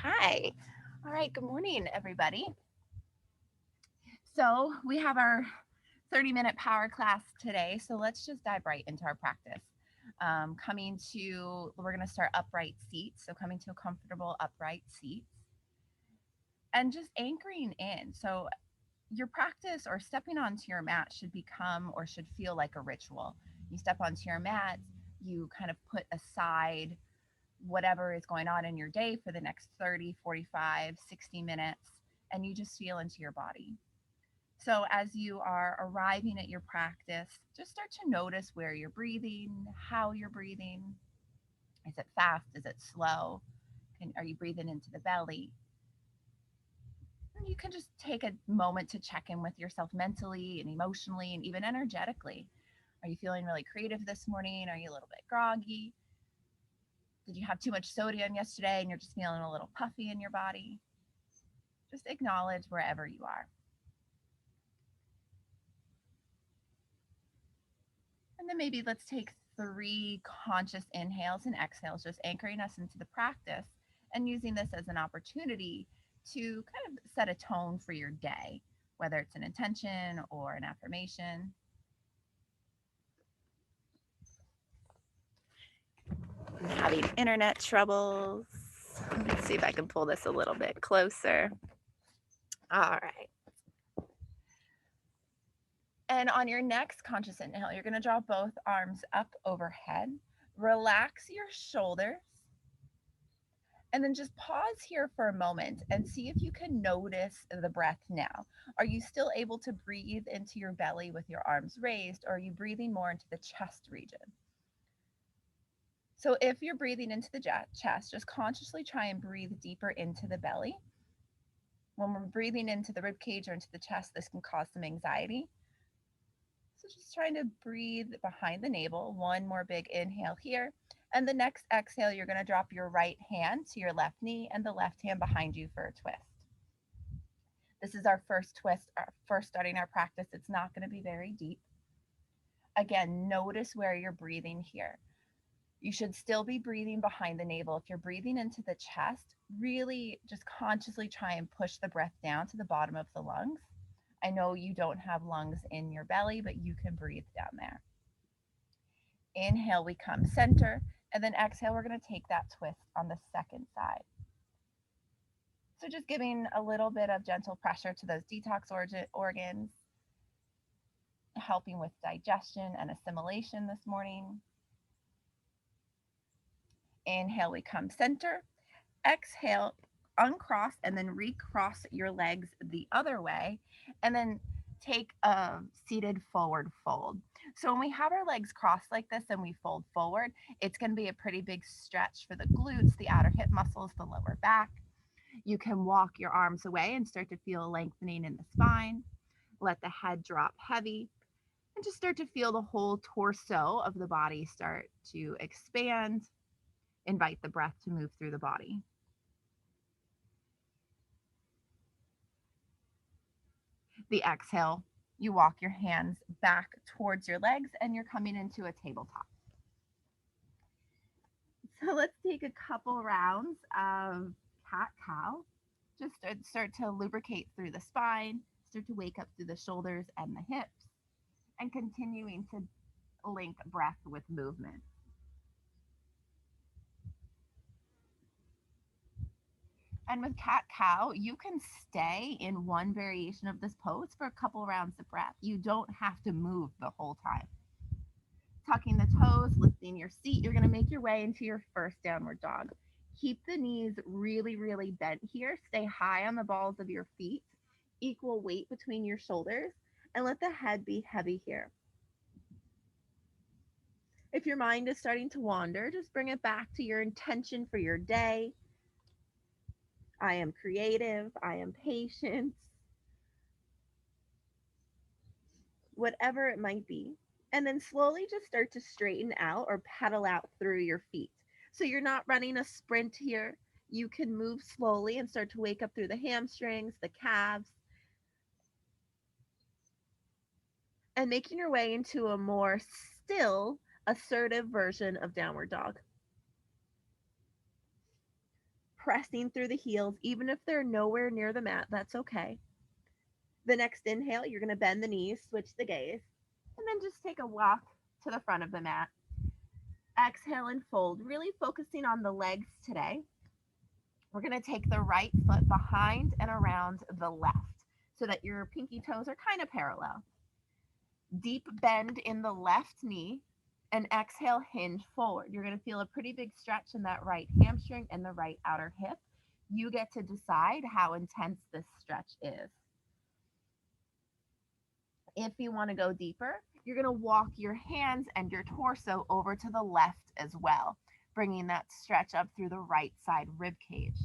Hi. All right. Good morning, everybody. So, we have our 30-minute power class today. So, let's just dive right into our practice. We're going to start upright seats. So, coming to a comfortable upright seat and just anchoring in. So, your practice or stepping onto your mat should become or should feel like a ritual. You step onto your mat, you kind of put aside whatever is going on in your day for the next 30, 45, 60 minutes, and you just feel into your body. So, as you are arriving at your practice, just start to notice where you're breathing, how you're breathing. Is it fast? Is it slow? Are you breathing into the belly? And you can just take a moment to check in with yourself mentally and emotionally and even energetically. Are you feeling really creative this morning? Are you a little bit groggy? Did you have too much sodium yesterday and you're just feeling a little puffy in your body? Just acknowledge wherever you are. And then maybe let's take 3 conscious inhales and exhales, just anchoring us into the practice and using this as an opportunity to kind of set a tone for your day, whether it's an intention or an affirmation. I'm having internet troubles. Let's see if I can pull this a little bit closer. All right. And on your next conscious inhale, you're going to draw both arms up overhead. Relax your shoulders. And then just pause here for a moment and see if you can notice the breath now. Are you still able to breathe into your belly with your arms raised, or are you breathing more into the chest region? So, if you're breathing into the chest, just consciously try and breathe deeper into the belly. When we're breathing into the rib cage or into the chest, this can cause some anxiety. So just trying to breathe behind the navel. One more big inhale here. And the next exhale, you're going to drop your right hand to your left knee and the left hand behind you for a twist. This is our first twist, first starting our practice. It's not going to be very deep. Again, notice where you're breathing here. You should still be breathing behind the navel. If you're breathing into the chest, really just consciously try and push the breath down to the bottom of the lungs. I know you don't have lungs in your belly, but you can breathe down there. Inhale, we come center, and then exhale, we're going to take that twist on the second side. So just giving a little bit of gentle pressure to those detox organs, helping with digestion and assimilation this morning. Inhale, we come center. Exhale, uncross and then recross your legs the other way. And then take a seated forward fold. So when we have our legs crossed like this and we fold forward, it's going to be a pretty big stretch for the glutes, the outer hip muscles, the lower back. You can walk your arms away and start to feel a lengthening in the spine. Let the head drop heavy and just start to feel the whole torso of the body start to expand. Invite the breath to move through the body. The exhale, you walk your hands back towards your legs and you're coming into a tabletop. So let's take a couple rounds of cat cow. Just start to lubricate through the spine, start to wake up through the shoulders and the hips, and continuing to link breath with movement. And with cat cow, you can stay in one variation of this pose for a couple rounds of breath. You don't have to move the whole time. Tucking the toes, lifting your seat, you're going to make your way into your first downward dog. Keep the knees really, really bent here. Stay high on the balls of your feet. Equal weight between your shoulders, and let the head be heavy here. If your mind is starting to wander, just bring it back to your intention for your day. I am creative. I am patient. Whatever it might be. And then slowly just start to straighten out or pedal out through your feet. So you're not running a sprint here. You can move slowly and start to wake up through the hamstrings, the calves, and making your way into a more still, assertive version of downward dog. pressing through the heels, even if they're nowhere near the mat, that's okay. The next inhale, you're going to bend the knees, switch the gaze, and then just take a walk to the front of the mat. Exhale and fold, really focusing on the legs today. We're going to take the right foot behind and around the left so that your pinky toes are kind of parallel. Deep bend in the left knee, and exhale, hinge forward. You're going to feel a pretty big stretch in that right hamstring and the right outer hip. You get to decide how intense this stretch is. If you want to go deeper, you're going to walk your hands and your torso over to the left as well, bringing that stretch up through the right side rib cage.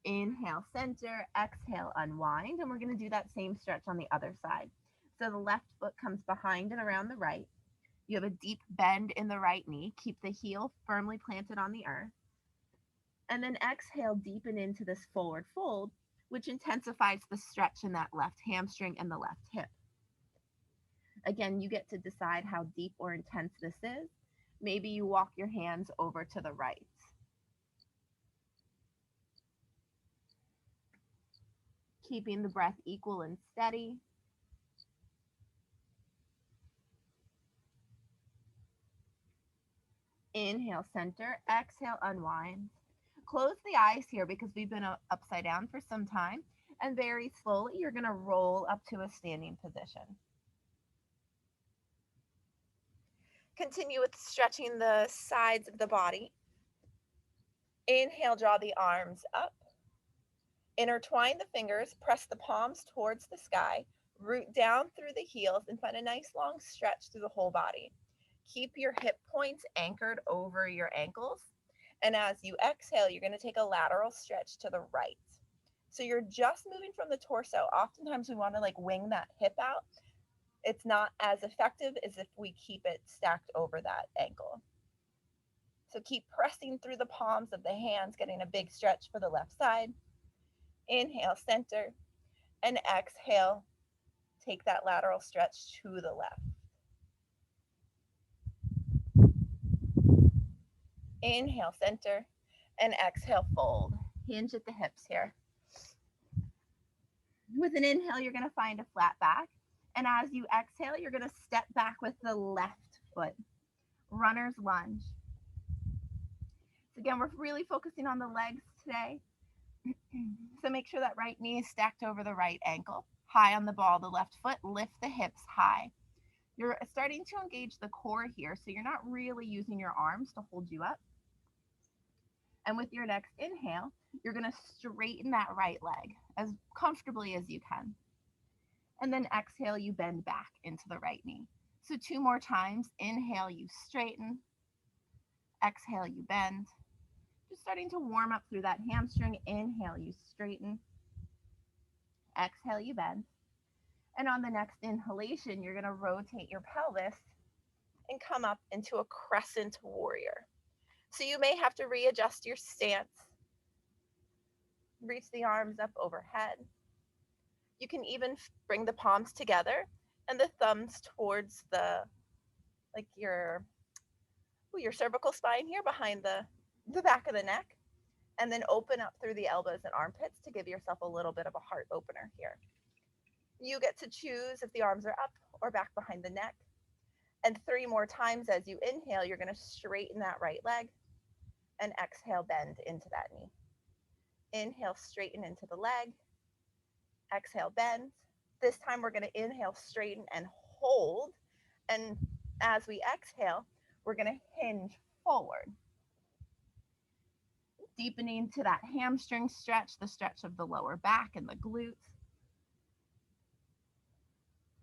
Inhale, center, exhale, unwind, and we're going to do that same stretch on the other side. So the left foot comes behind and around the right. You have a deep bend in the right knee. Keep the heel firmly planted on the earth. And then exhale, deepen into this forward fold, which intensifies the stretch in that left hamstring and the left hip. Again, you get to decide how deep or intense this is. Maybe you walk your hands over to the right. Keeping the breath equal and steady. Inhale, center, exhale, unwind. Close the eyes here because we've been upside down for some time. And very slowly, you're going to roll up to a standing position. Continue with stretching the sides of the body. Inhale, draw the arms up. Intertwine the fingers, press the palms towards the sky, root down through the heels, and find a nice long stretch through the whole body. Keep your hip points anchored over your ankles. And as you exhale, you're going to take a lateral stretch to the right. So you're just moving from the torso. Oftentimes we want to wing that hip out. It's not as effective as if we keep it stacked over that ankle. So keep pressing through the palms of the hands, getting a big stretch for the left side. Inhale, center, and exhale, take that lateral stretch to the left. Inhale, center, and exhale, fold. Hinge at the hips here. With an inhale, you're going to find a flat back. And as you exhale, you're going to step back with the left foot. Runner's lunge. So again, we're really focusing on the legs today. So make sure that right knee is stacked over the right ankle. High on the ball, the left foot, lift the hips high. You're starting to engage the core here, so you're not really using your arms to hold you up. And with your next inhale, you're going to straighten that right leg as comfortably as you can. And then exhale, you bend back into the right knee. So 2 more times. Inhale, you straighten. Exhale, you bend. Just starting to warm up through that hamstring. Inhale, you straighten. Exhale, you bend. And on the next inhalation, you're going to rotate your pelvis and come up into a crescent warrior. So you may have to readjust your stance. Reach the arms up overhead. You can even bring the palms together and the thumbs towards your cervical spine here behind the back of the neck, and then open up through the elbows and armpits to give yourself a little bit of a heart opener here. You get to choose if the arms are up or back behind the neck. And 3 more times as you inhale, you're going to straighten that right leg, and exhale, bend into that knee. Inhale, straighten into the leg. Exhale, bend. This time we're going to inhale, straighten, and hold. And as we exhale, we're going to hinge forward. Deepening to that hamstring stretch, the stretch of the lower back and the glutes.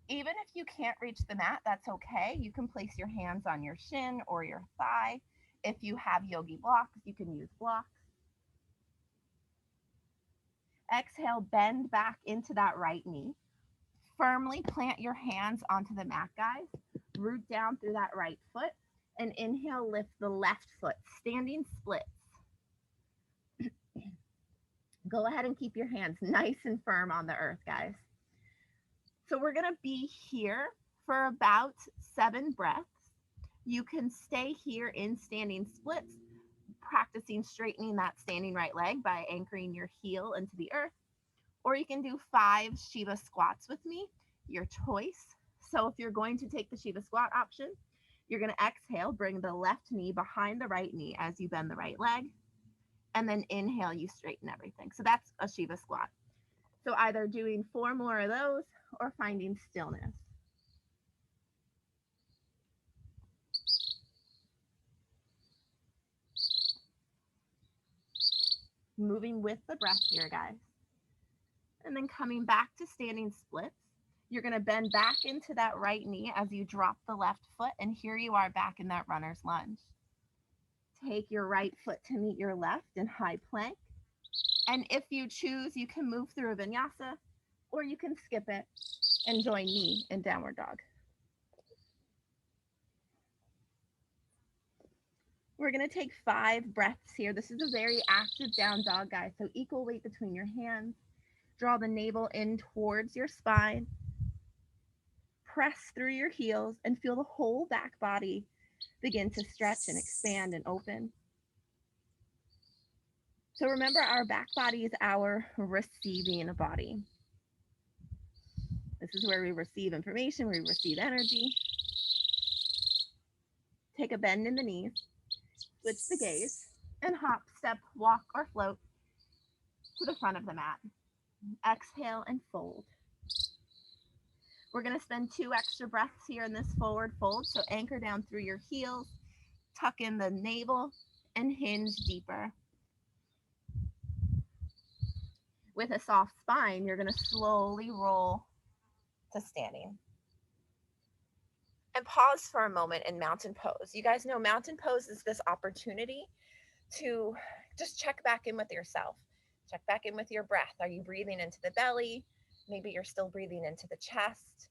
Even if you can't reach the mat, that's okay. You can place your hands on your shin or your thigh. If you have yogi blocks, you can use blocks. Exhale, bend back into that right knee. Firmly plant your hands onto the mat, guys. Root down through that right foot. And inhale, lift the left foot. Standing splits. Go ahead and keep your hands nice and firm on the earth, guys. So we're going to be here for about 7 breaths. You can stay here in standing splits, practicing straightening that standing right leg by anchoring your heel into the earth. Or you can do 5 Shiva squats with me, your choice. So if you're going to take the Shiva squat option, you're going to exhale, bring the left knee behind the right knee as you bend the right leg, and then inhale, you straighten everything. So that's a Shiva squat. So either doing 4 more of those or finding stillness. Moving with the breath here, guys. And then coming back to standing splits. You're going to bend back into that right knee as you drop the left foot, and here you are back in that runner's lunge. Take your right foot to meet your left in high plank. And if you choose, you can move through a vinyasa, or you can skip it and join me in downward dog. We're going to take 5 breaths here. This is a very active down dog, guys. So equal weight between your hands. Draw the navel in towards your spine. Press through your heels and feel the whole back body begin to stretch and expand and open. So remember, our back body is our receiving body. This is where we receive information, where we receive energy. Take a bend in the knees, switch the gaze, and hop, step, walk, or float to the front of the mat. Exhale and fold. We're going to spend 2 extra breaths here in this forward fold. So anchor down through your heels, tuck in the navel, and hinge deeper. With a soft spine, you're going to slowly roll to standing. And pause for a moment in mountain pose. You guys know mountain pose is this opportunity to just check back in with yourself. Check back in with your breath. Are you breathing into the belly? Maybe you're still breathing into the chest.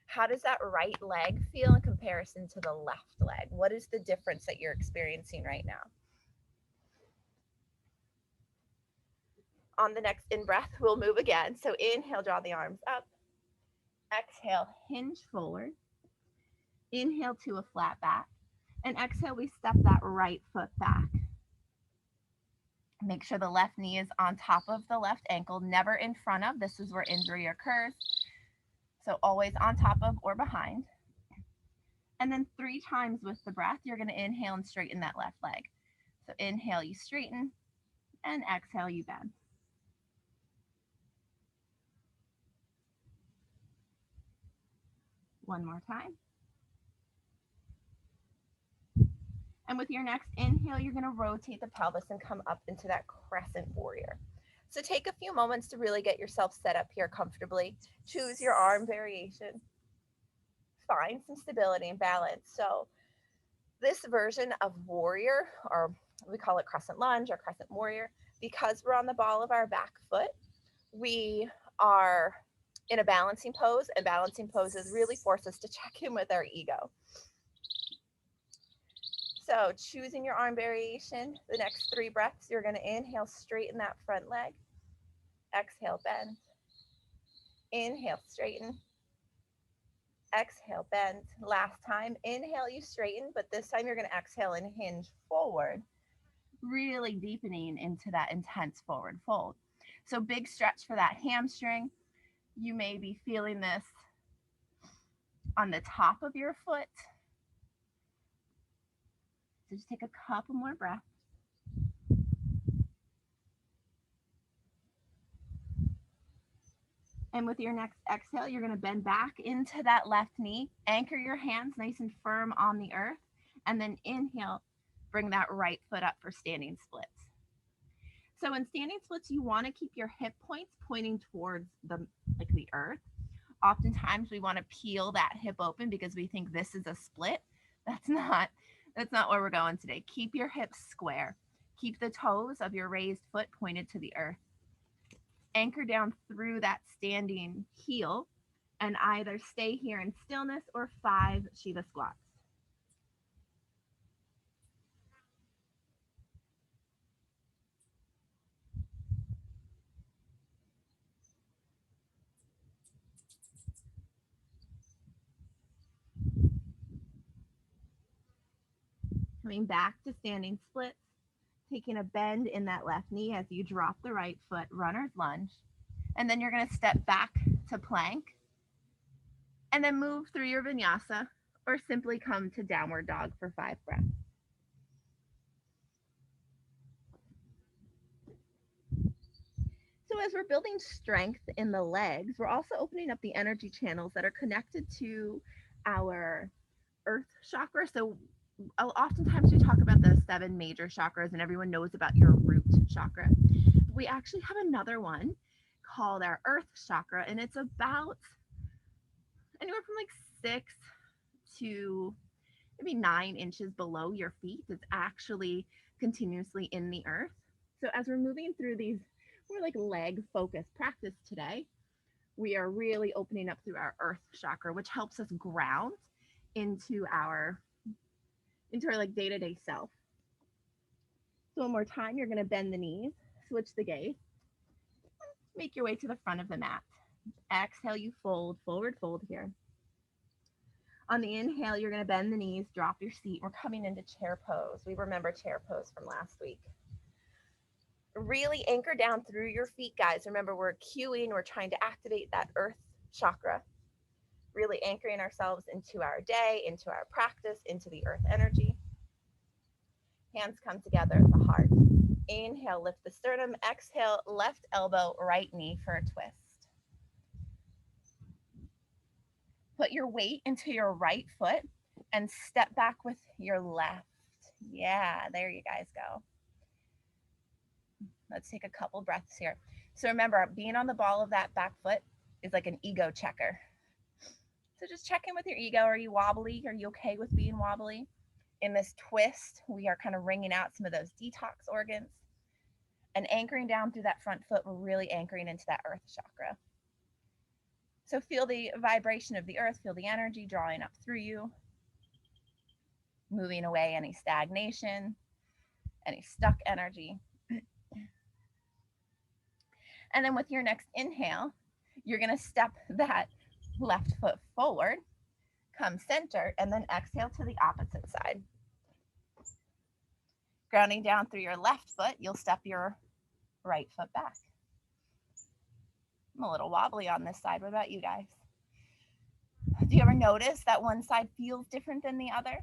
How does that right leg feel in comparison to the left leg? What is the difference that you're experiencing right now? On the next in-breath, we'll move again. So inhale, draw the arms up. Exhale, hinge forward. Inhale to a flat back. And exhale, we step that right foot back. Make sure the left knee is on top of the left ankle, never in front of. This is where injury occurs. So always on top of or behind. And then 3 times with the breath, you're going to inhale and straighten that left leg. So inhale, you straighten, and exhale, you bend. One more time. And with your next inhale, you're going to rotate the pelvis and come up into that crescent warrior. So take a few moments to really get yourself set up here comfortably. Choose your arm variation. Find some stability and balance. So this version of warrior, or we call it crescent lunge or crescent warrior, because we're on the ball of our back foot, we are in a balancing pose, and balancing poses really force us to check in with our ego. So choosing your arm variation, the next 3 breaths, you're going to inhale, straighten that front leg. Exhale, bend. Inhale, straighten. Exhale, bend. Last time, inhale, you straighten, but this time you're going to exhale and hinge forward, really deepening into that intense forward fold. So big stretch for that hamstring. You may be feeling this on the top of your foot. So just take a couple more breaths. And with your next exhale, you're going to bend back into that left knee, anchor your hands nice and firm on the earth, and then inhale, bring that right foot up for standing splits. So in standing splits, you want to keep your hip points pointing towards the earth. Oftentimes we want to peel that hip open because we think this is a split. That's not where we're going today. Keep your hips square. Keep the toes of your raised foot pointed to the earth. Anchor down through that standing heel and either stay here in stillness or 5 Shiva squats. Coming back to standing splits, taking a bend in that left knee as you drop the right foot, runner's lunge. And then you're going to step back to plank and then move through your vinyasa or simply come to downward dog for 5 breaths. So as we're building strength in the legs, we're also opening up the energy channels that are connected to our earth chakra. So oftentimes we talk about the 7 major chakras and everyone knows about your root chakra. We actually have another one called our earth chakra, and it's about anywhere from like 6 to maybe 9 inches below your feet. It's actually continuously in the earth. So as we're moving through these more like leg focused practice today, we are really opening up through our earth chakra, which helps us ground into our like day-to-day self. So one more time, you're going to bend the knees, switch the gaze, make your way to the front of the mat. Exhale, you fold, forward fold here. On the inhale, you're going to bend the knees, drop your seat. We're coming into chair pose. We remember chair pose from last week. Really anchor down through your feet, guys. Remember, we're cueing, we're trying to activate that earth chakra. Really anchoring ourselves into our day, into our practice, into the earth energy. Hands come together at the heart. Inhale, lift the sternum. Exhale, left elbow, right knee for a twist. Put your weight into your right foot and step back with your left. Yeah, there you guys go. Let's take a couple breaths here. So remember, being on the ball of that back foot is like an ego checker. So just check in with your ego. Are you wobbly? Are you okay with being wobbly? In this twist, we are kind of wringing out some of those detox organs. And anchoring down through that front foot, we're really anchoring into that earth chakra. So feel the vibration of the earth, feel the energy drawing up through you, moving away any stagnation, any stuck energy. And then with your next inhale, you're going to step that left foot forward, come center, and then exhale to the opposite side. Grounding down through your left foot, you'll step your right foot back. I'm a little wobbly on this side. What about you guys? Do you ever notice that one side feels different than the other?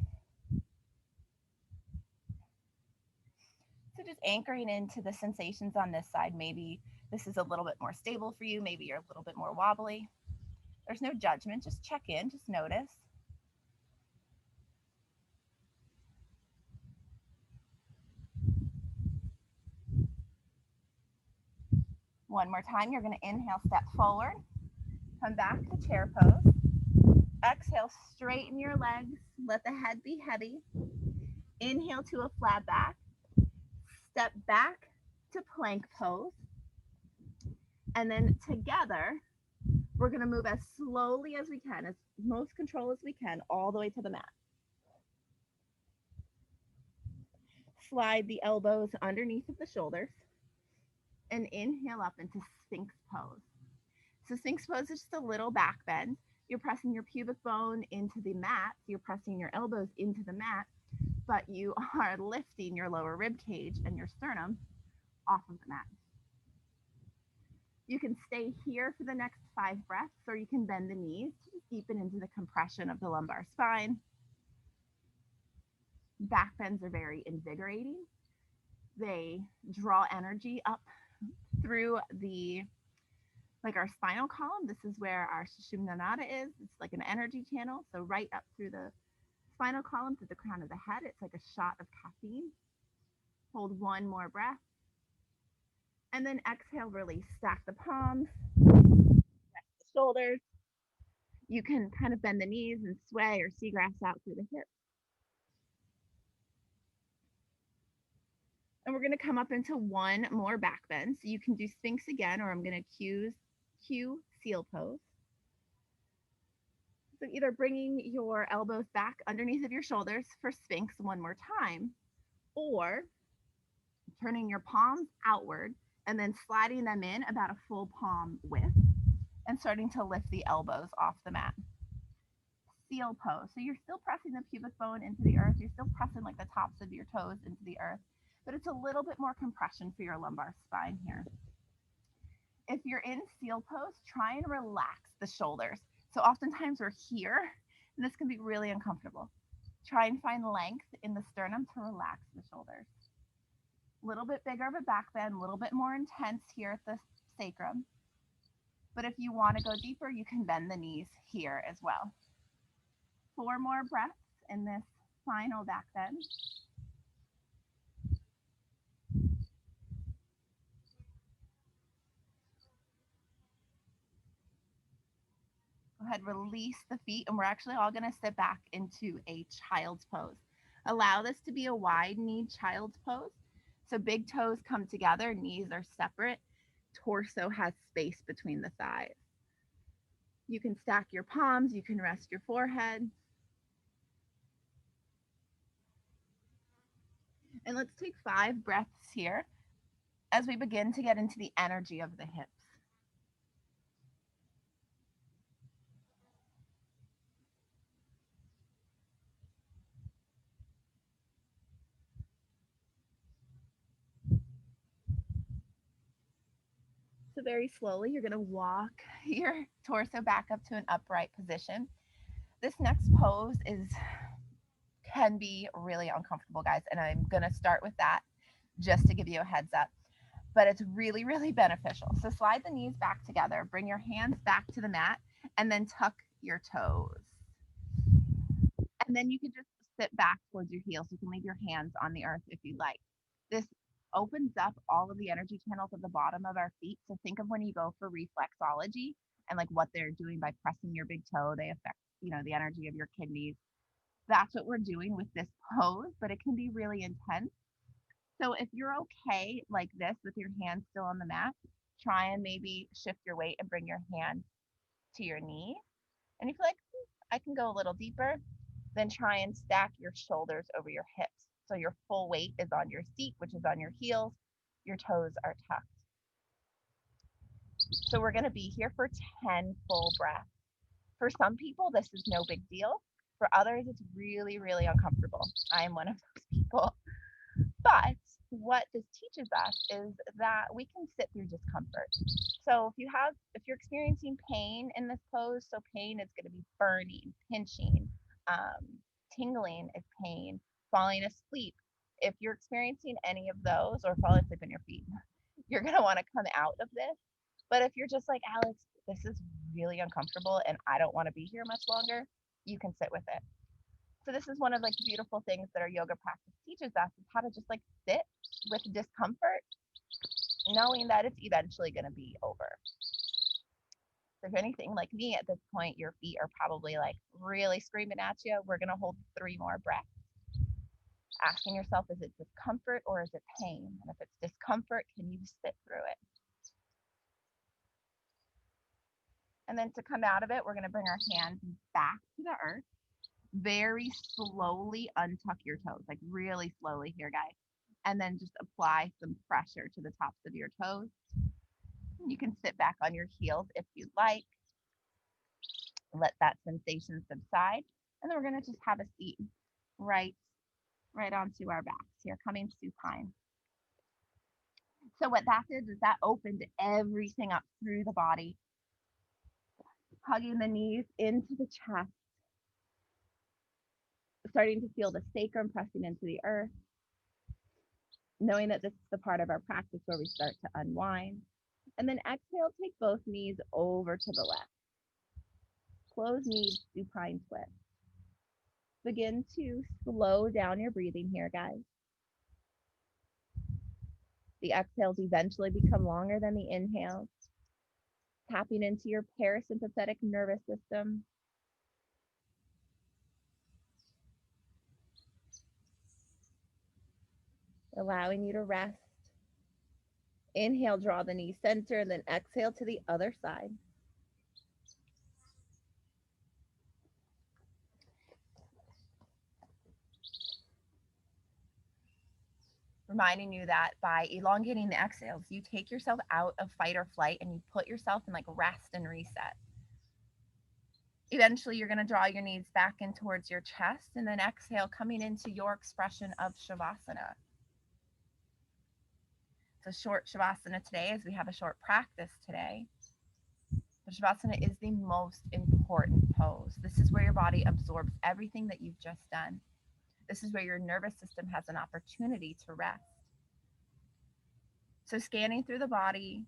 So just anchoring into the sensations on this side. Maybe this is a little bit more stable for you. Maybe you're a little bit more wobbly. There's no judgment. Just check in. Just notice. One more time. You're going to inhale, step forward. Come back to chair pose. Exhale, straighten your legs. Let the head be heavy. Inhale to a flat back. Step back to plank pose. And then together, we're going to move as slowly as we can, as most control as we can, all the way to the mat. Slide the elbows underneath of the shoulders and inhale up into Sphinx pose. So Sphinx pose is just a little back bend. You're pressing your pubic bone into the mat. You're pressing your elbows into the mat, but you are lifting your lower rib cage and your sternum off of the mat. You can stay here for the next 5 breaths, or you can bend the knees to deepen into the compression of the lumbar spine. Back bends are very invigorating. They draw energy up through our spinal column. This is where our Sushumna Nada is. It's like an energy channel. So right up through the spinal column to the crown of the head. It's like a shot of caffeine. Hold one more breath. And then exhale, release. Stack the palms, rest the shoulders. You can kind of bend the knees and sway or seagrass out through the hips. And we're going to come up into one more back bend. So you can do Sphinx again, or I'm going to cue seal pose. So either bringing your elbows back underneath of your shoulders for Sphinx one more time, or turning your palms outward and then sliding them in about a full palm width and starting to lift the elbows off the mat. seal pose. So you're still pressing the pubic bone into the earth. You're still pressing like the tops of your toes into the earth, but it's a little bit more compression for your lumbar spine here. If you're in seal pose, try and relax the shoulders. So oftentimes we're here, and this can be really uncomfortable. Try and find length in the sternum to relax the shoulders. A little bit bigger of a back bend, a little bit more intense here at the sacrum. But if you want to go deeper, you can bend the knees here as well. 4 more breaths in this final back bend. Go ahead, release the feet, and we're actually all going to sit back into a child's pose. Allow this to be a wide-kneed child's pose. So big toes come together, knees are separate, torso has space between the thighs. You can stack your palms, you can rest your forehead. And let's take 5 breaths here as we begin to get into the energy of the hips. So very slowly, you're gonna walk your torso back up to an upright position. This next pose can be really uncomfortable, guys, and I'm gonna start with that just to give you a heads up. But it's really, really beneficial. So slide the knees back together, bring your hands back to the mat, and then tuck your toes. And then you can just sit back towards your heels. You can leave your hands on the earth if you like. This opens up all of the energy channels at the bottom of our feet. So think of when you go for reflexology and like what they're doing by pressing your big toe, they affect, the energy of your kidneys. That's what we're doing with this pose, but it can be really intense. So if you're okay like this with your hands still on the mat, try and maybe shift your weight and bring your hand to your knee. And if you're like, I can go a little deeper, then try and stack your shoulders over your hips. So your full weight is on your seat, which is on your heels. Your toes are tucked. So we're going to be here for 10 full breaths. For some people, this is no big deal. For others, it's really, really uncomfortable. I am one of those people. But what this teaches us is that we can sit through discomfort. So if you're experiencing pain in this pose, so pain is going to be burning, pinching, tingling is pain, falling asleep. If you're experiencing any of those, or falling asleep in your feet, you're going to want to come out of this. But if you're just like, Alex, this is really uncomfortable and I don't want to be here much longer, you can sit with it. So this is one of like the beautiful things that our yoga practice teaches us, is how to just like sit with discomfort, knowing that it's eventually going to be over. So if anything like me at this point, your feet are probably like really screaming at you. We're going to hold 3 more breaths. Asking yourself, is it discomfort or is it pain? And if it's discomfort, can you sit through it? And then to come out of it, we're going to bring our hands back to the earth. Very slowly untuck your toes, like really slowly here, guys. And then just apply some pressure to the tops of your toes. You can sit back on your heels if you'd like. Let that sensation subside. And then we're going to just have a seat right onto our backs here, coming supine. So what that did is that opened everything up through the body, hugging the knees into the chest, starting to feel the sacrum pressing into the earth, knowing that this is the part of our practice where we start to unwind. And then exhale, take both knees over to the left. Closed knees, supine twist. Begin to slow down your breathing here, guys. The exhales eventually become longer than the inhales. Tapping into your parasympathetic nervous system. Allowing you to rest. Inhale, draw the knee center, and then exhale to the other side. Reminding you that by elongating the exhales, you take yourself out of fight or flight and you put yourself in like rest and reset. Eventually, you're going to draw your knees back in towards your chest, and then exhale, coming into your expression of Shavasana. It's a short Shavasana today, as we have a short practice today. But Shavasana is the most important pose. This is where your body absorbs everything that you've just done. This is where your nervous system has an opportunity to rest. So scanning through the body,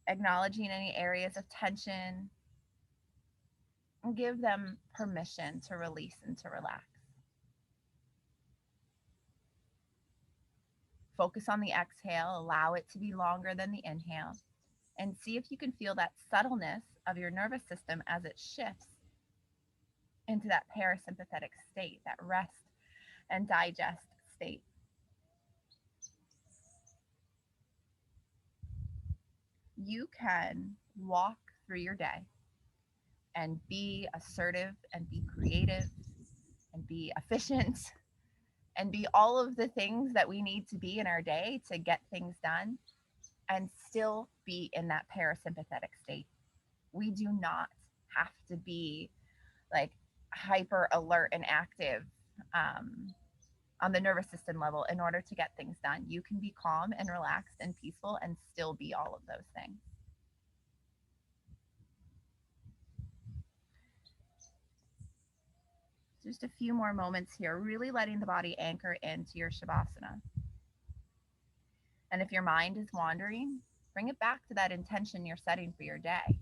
acknowledging any areas of tension, and give them permission to release and to relax. Focus on the exhale, allow it to be longer than the inhale, and see if you can feel that subtleness of your nervous system as it shifts into that parasympathetic state, that rest and digest state. You can walk through your day and be assertive and be creative and be efficient and be all of the things that we need to be in our day to get things done and still be in that parasympathetic state. We do not have to be like hyper alert and active on the nervous system level in order to get things done. You can be calm and relaxed and peaceful and still be all of those things. Just a few more moments here, really letting the body anchor into your Shavasana. And if your mind is wandering, bring it back to that intention you're setting for your day.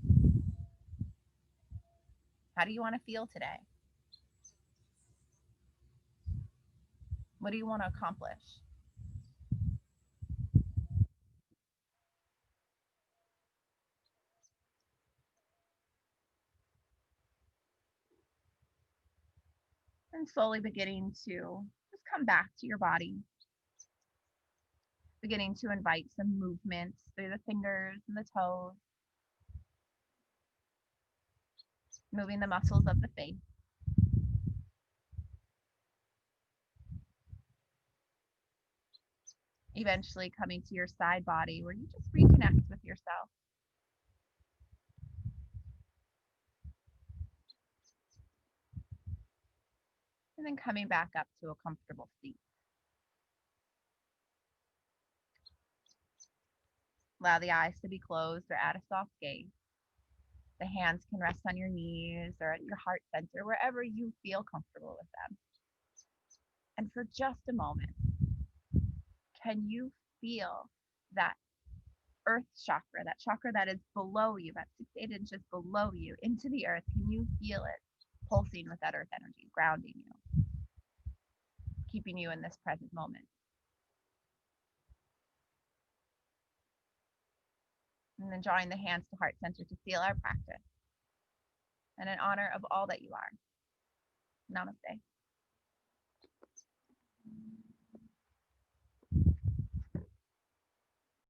How do you want to feel today? What do you want to accomplish? And slowly beginning to just come back to your body. Beginning to invite some movements through the fingers and the toes. Moving the muscles of the face. Eventually coming to your side body where you just reconnect with yourself. And then coming back up to a comfortable seat. Allow the eyes to be closed or at a soft gaze. The hands can rest on your knees or at your heart center, wherever you feel comfortable with them. And for just a moment, can you feel that earth chakra, that chakra that is below you, about 6 to 8 inches below you, into the earth? Can you feel it pulsing with that earth energy, grounding you, keeping you in this present moment? And then drawing the hands to heart center to seal our practice. And in honor of all that you are. Namaste.